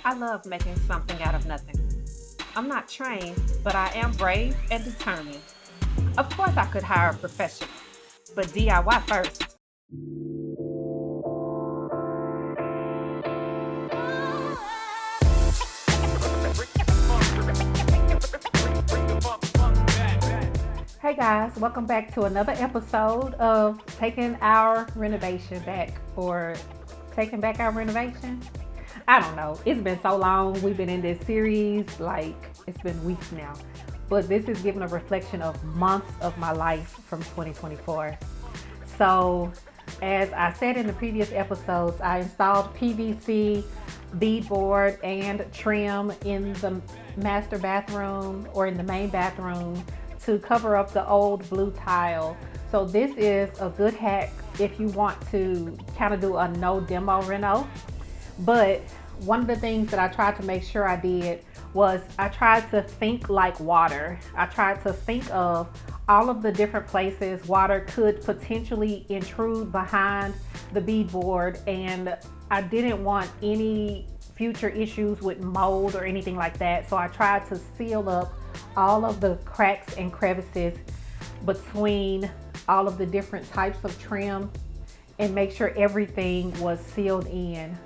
I love making something out of nothing. I'm not trained, but I am brave and determined. Of course, I could hire a professional, but DIY first. Hey guys, welcome back to another episode of Taking Our Renovation Back or Taking Back Our Renovation. I don't know. It's been so long. We've been in this series, like it's been weeks now. But this is giving a reflection of months of my life from 2024. So, as I said in the previous episodes, I installed PVC beadboard and trim in the master bathroom or in the main bathroom to cover up the old blue tile. So this is a good hack if you want to kind of do a no demo reno. But one of the things that I tried to make sure I did was I tried to think like water. I tried to think of all of the different places water could potentially intrude behind the beadboard, and I didn't want any future issues with mold or anything like that. So I tried to seal up all of the cracks and crevices between all of the different types of trim and make sure everything was sealed in.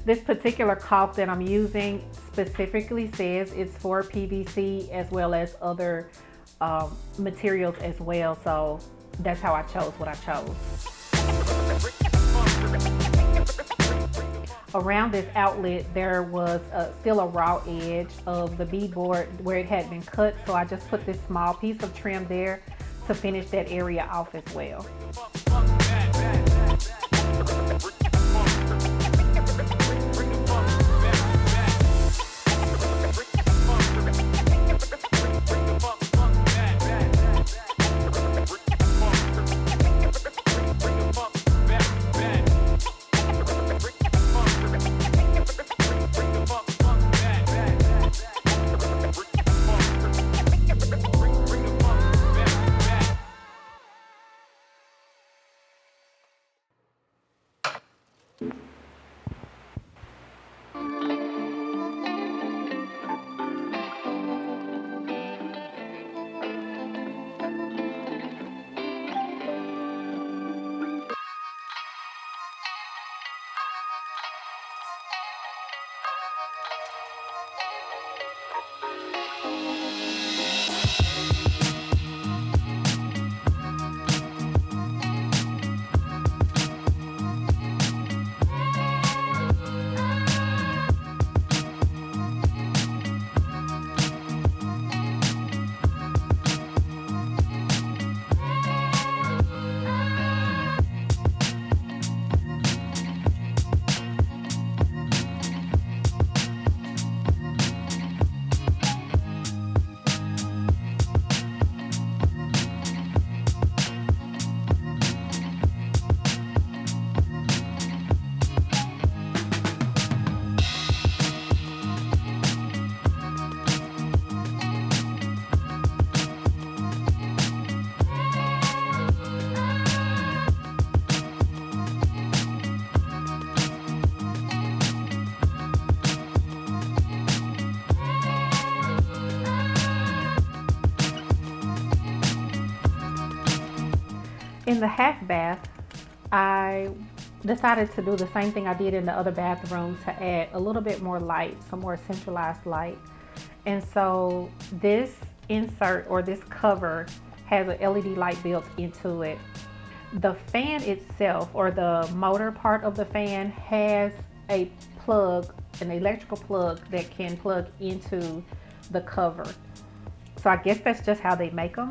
This particular caulk that I'm using specifically says it's for PVC as well as other materials as well. So that's how I chose what I chose. Around this outlet, there was still a raw edge of the beadboard where it had been cut. So I just put this small piece of trim there to finish that area off as well. In the half bath, I decided to do the same thing I did in the other bathroom to add a little bit more light, some more centralized light. And so this insert or this cover has an LED light built into it. The fan itself, or the motor part of the fan, has a plug, an electrical plug that can plug into the cover. So I guess that's just how they make them,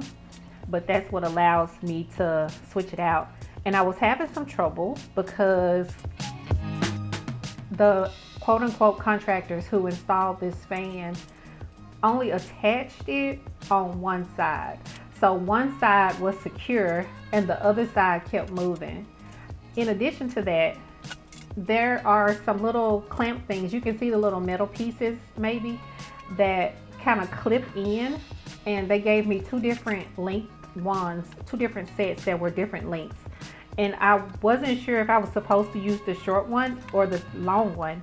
but that's what allows me to switch it out. And I was having some trouble because the quote unquote contractors who installed this fan only attached it on one side. So one side was secure and the other side kept moving. In addition to that, there are some little clamp things. You can see the little metal pieces maybe that kind of clip in, and they gave me two different length ones, two different sets that were different lengths. and I wasn't sure if I was supposed to use the short one or the long one.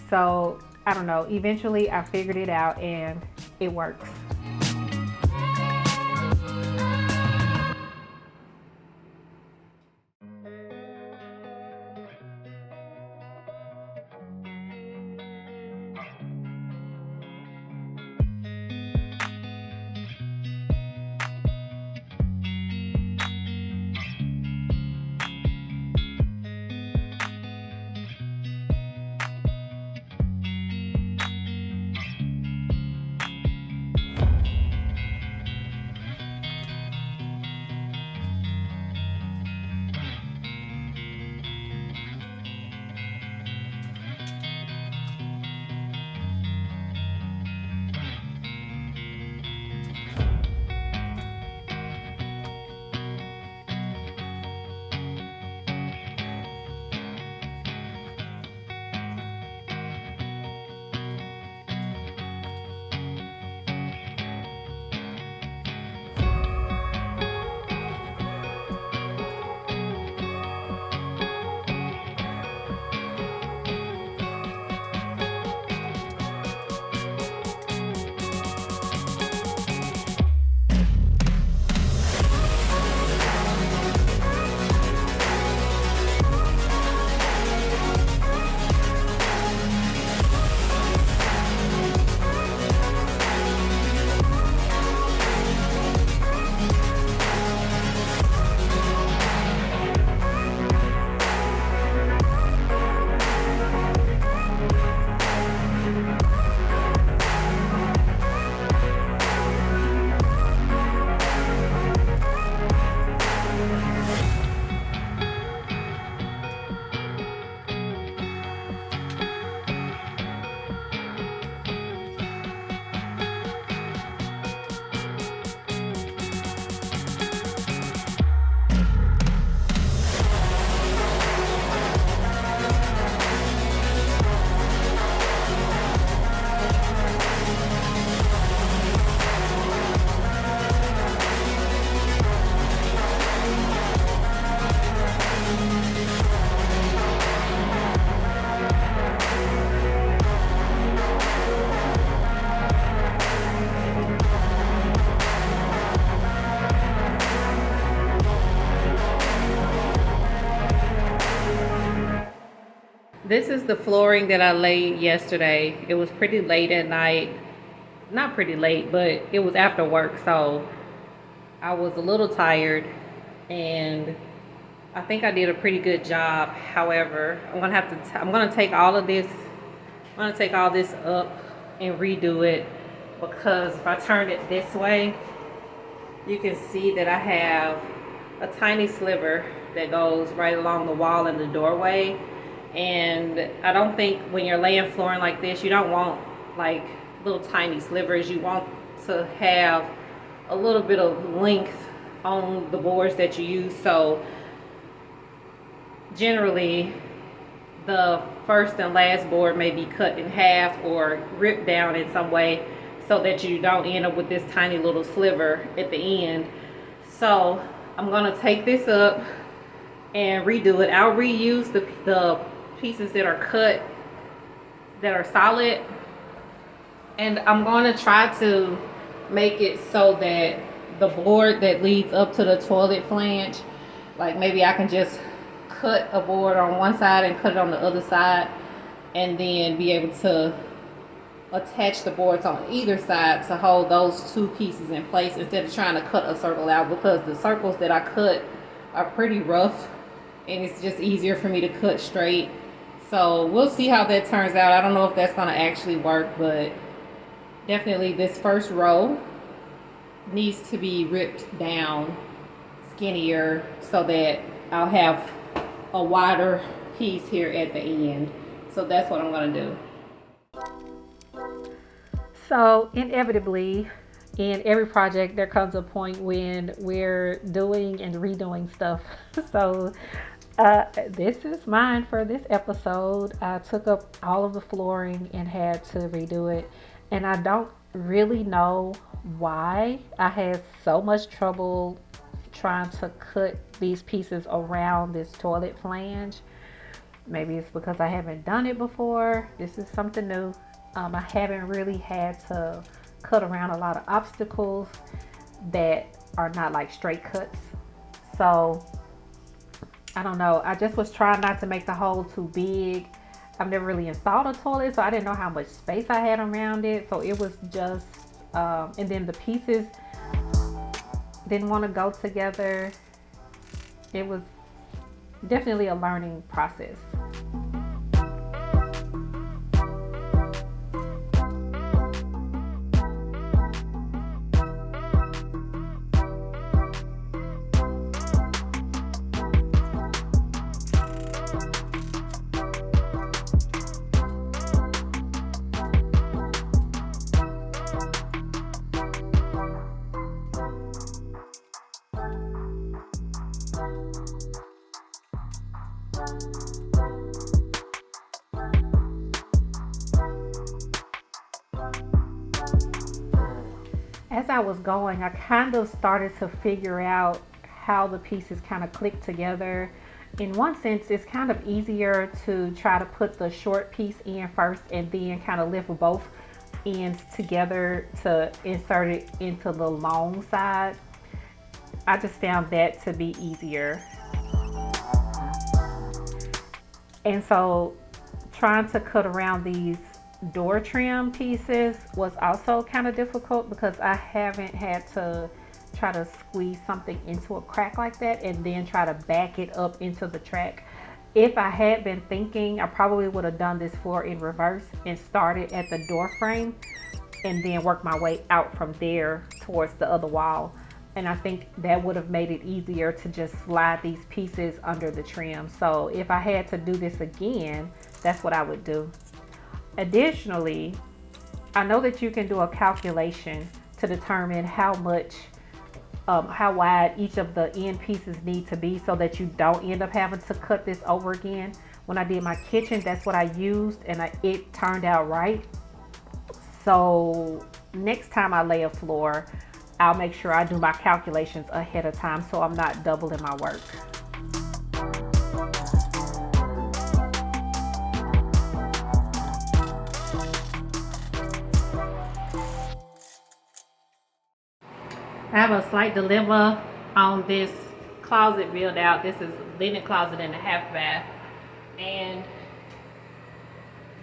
So I don't know. Eventually, I figured it out and it works. This is the flooring that I laid yesterday. It was pretty late at night. Not pretty late, but it was after work, so I was a little tired and I think I did a pretty good job. However, I'm gonna take all of this, I'm gonna take all this up and redo it, because if I turn it this way, you can see that I have a tiny sliver that goes right along the wall in the doorway. And I don't think when you're laying flooring like this, you don't want like little tiny slivers. You want to have a little bit of length on the boards that you use. So generally the first and last board may be cut in half or ripped down in some way so that you don't end up with this tiny little sliver at the end. So I'm gonna take this up and redo it. I'll reuse the pieces that are cut, that are solid, and I'm going to try to make it so that the board that leads up to the toilet flange, like maybe I can just cut a board on one side and cut it on the other side, and then be able to attach the boards on either side to hold those two pieces in place instead of trying to cut a circle out, because the circles that I cut are pretty rough and it's just easier for me to cut straight. So we'll see how that turns out. I don't know if that's going to actually work, but definitely this first row needs to be ripped down skinnier so that I'll have a wider piece here at the end. So that's what I'm going to do. So inevitably, in every project, there comes a point when we're doing and redoing stuff. So this is mine for this episode. I took up all of the flooring and had to redo it. And I don't really know why I had so much trouble trying to cut these pieces around this toilet flange. Maybe it's because I haven't done it before. This is something new. I haven't really had to cut around a lot of obstacles that are not like straight cuts. So I don't know. I just was trying not to make the hole too big. I've never really installed a toilet, so I didn't know how much space I had around it. So it was just, and then the pieces didn't want to go together. It was definitely a learning process. As I was going, I kind of started to figure out how the pieces kind of click together. In one sense, it's kind of easier to try to put the short piece in first and then kind of lift both ends together to insert it into the long side. I just found that to be easier. And so trying to cut around these door trim pieces was also kind of difficult because I haven't had to try to squeeze something into a crack like that and then try to back it up into the track. If I had been thinking, I probably would have done this floor in reverse and started at the door frame and then worked my way out from there towards the other wall. And I think that would have made it easier to just slide these pieces under the trim. So if I had to do this again, that's what I would do. Additionally, I know that you can do a calculation to determine how wide each of the end pieces need to be so that you don't end up having to cut this over again. When I did my kitchen, that's what I used, and it turned out right. So next time I lay a floor, I'll make sure I do my calculations ahead of time so I'm not doubling my work. I have a slight dilemma on this closet build out. This is a linen closet and a half bath. And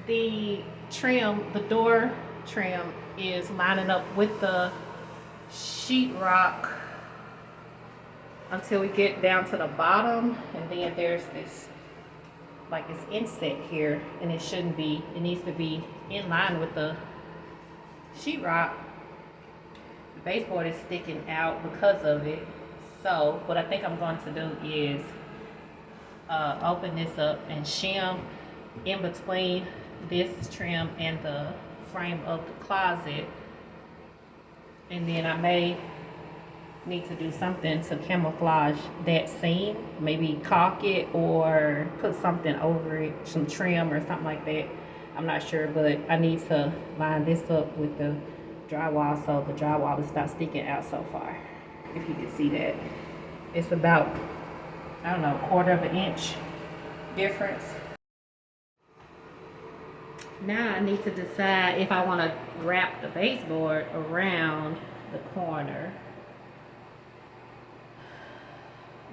the trim, the door trim is lining up with the sheetrock until we get down to the bottom. And then there's this, like this inset here, and it shouldn't be, it needs to be in line with the sheetrock. The baseboard is sticking out because of it. So what I think I'm going to do is open this up and shim in between this trim and the frame of the closet, and then I may need to do something to camouflage that seam, maybe caulk it or put something over it, some trim or something like that. I'm not sure, but I need to line this up with the drywall so the drywall is not sticking out so far. If you can see that, it's about, I don't know, 1/4 inch difference. Now I need to decide if I want to wrap the baseboard around the corner.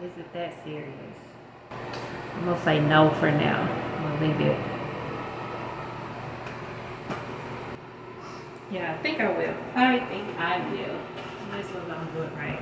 Is it that serious? I'm gonna say no for now. I'm gonna leave it. Yeah, I think I will. I think I will. This one's gonna do it right.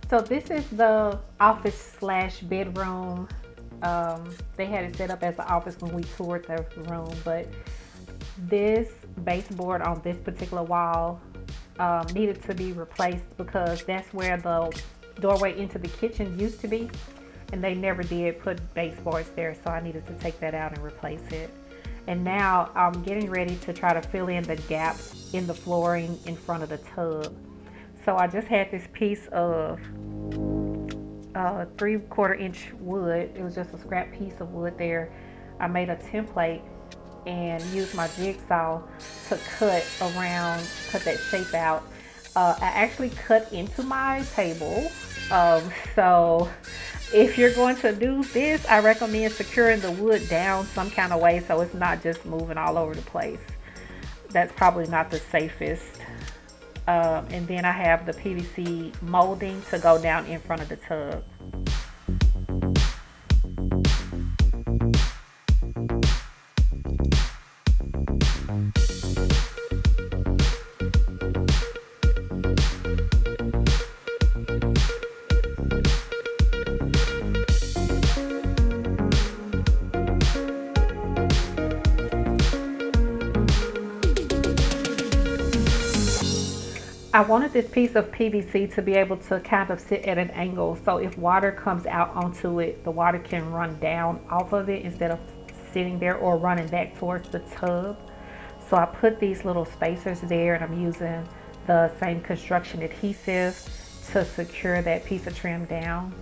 So this is the office slash bedroom. They had it set up as an office when we toured the room, but this baseboard on this particular wall needed to be replaced because that's where the doorway into the kitchen used to be, and they never did put baseboards there, so I needed to take that out and replace it. And now I'm getting ready to try to fill in the gaps in the flooring in front of the tub. So I just had this piece of 3/4 inch wood. It was just a scrap piece of wood there. I made a template and used my jigsaw to cut that shape out. I actually cut into my table. So if you're going to do this, I recommend securing the wood down some kind of way so it's not just moving all over the place. That's probably not the safest. And then I have the PVC molding to go down in front of the tub. I wanted this piece of PVC to be able to kind of sit at an angle, so if water comes out onto it, the water can run down off of it instead of sitting there or running back towards the tub. So I put these little spacers there, and I'm using the same construction adhesive to secure that piece of trim down.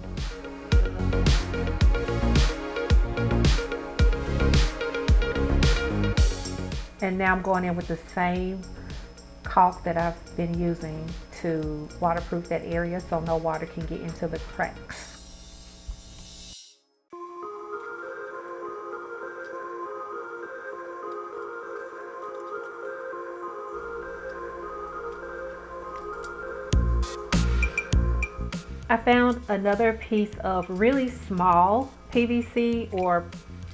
And now I'm going in with the same caulk that I've been using to waterproof that area so no water can get into the cracks. I found another piece of really small PVC or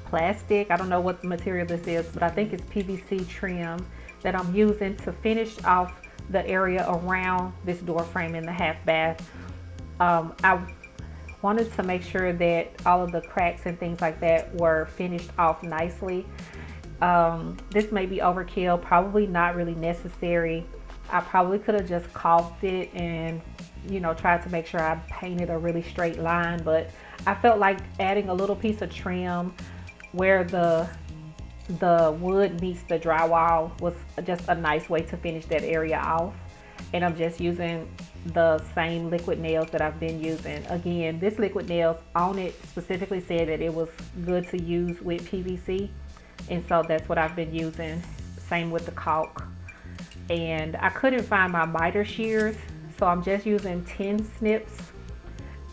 plastic. I don't know what material this is, but I think it's PVC trim that I'm using to finish off the area around this door frame in the half bath. I wanted to make sure that all of the cracks and things like that were finished off nicely. This may be overkill, probably not really necessary. I probably could have just caulked it and tried to make sure I painted a really straight line, but I felt like adding a little piece of trim where the wood meets the drywall was just a nice way to finish that area off. And I'm just using the same liquid nails that I've been using. Again, this liquid nails on it specifically said that it was good to use with PVC, and so that's what I've been using. Same with the caulk. And I couldn't find my miter shears, so I'm just using 10 snips,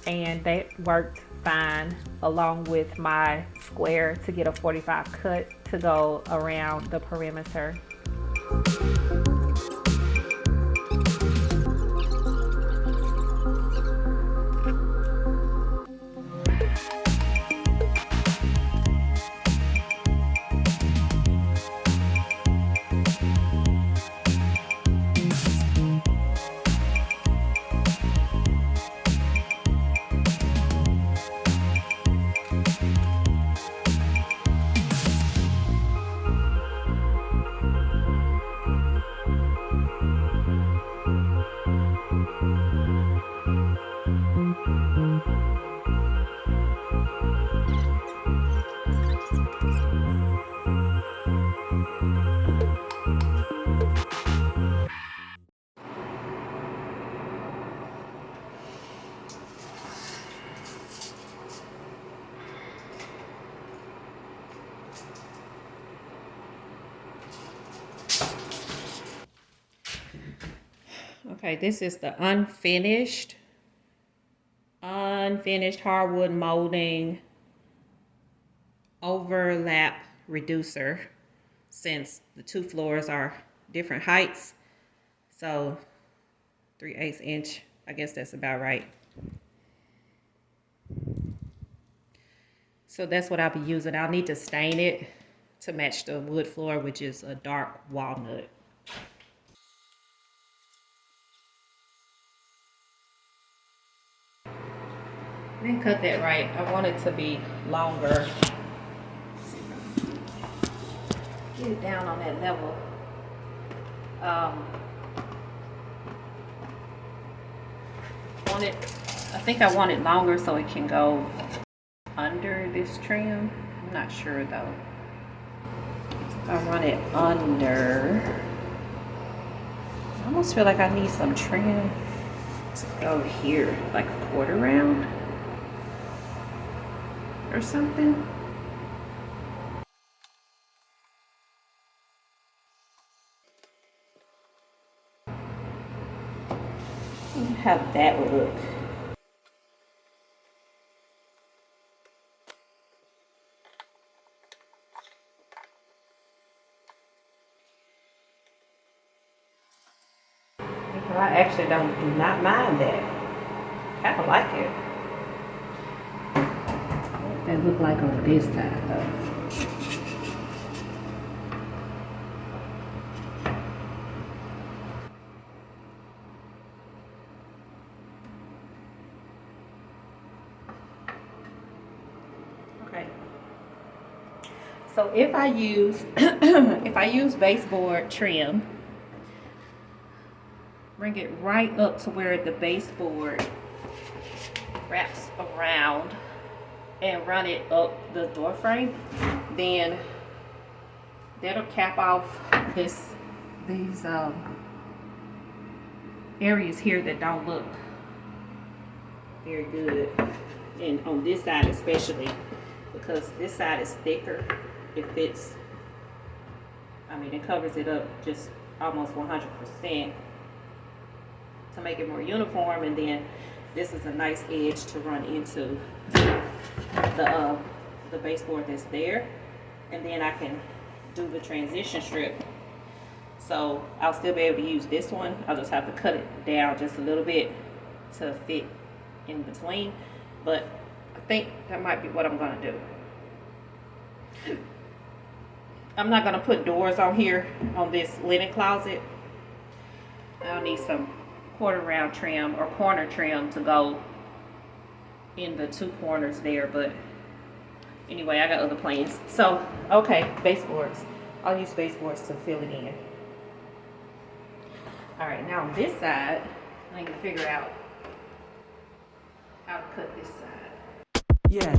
and that worked fine along with my square to get a 45 cut to go around the perimeter. Okay, this is the unfinished hardwood molding overlap reducer, since the two floors are different heights. So 3/8 inch, I guess that's about right. So that's what I'll be using. I'll need to stain it to match the wood floor, which is a dark walnut. Didn't cut that right. I want it to be longer. Get it down on that level. I think I want it longer so it can go under this trim. I'm not sure though. I run it under. I almost feel like I need some trim to go here, like a quarter round or something. How that would look. I actually do not mind that. Kind of like it. What that look like on this side though. Okay. So if I use if I use baseboard trim, bring it right up to where the baseboard wraps around and run it up the door frame, then that'll cap off these areas here that don't look very good, and on this side especially, because this side is thicker. It fits, I mean, it covers it up just almost 100% to make it more uniform, and then this is a nice edge to run into the baseboard that's there, and then I can do the transition strip. So I'll still be able to use this one. I'll just have to cut it down just a little bit to fit in between, but I think that might be what I'm gonna do. I'm not gonna put doors on here on this linen closet. I'll need some quarter round trim or corner trim to go in the two corners there, but anyway, I got other plans. So, okay, baseboards. I'll use baseboards to fill it in. All right, now on this side, I need to figure out how to cut this side. Yeah.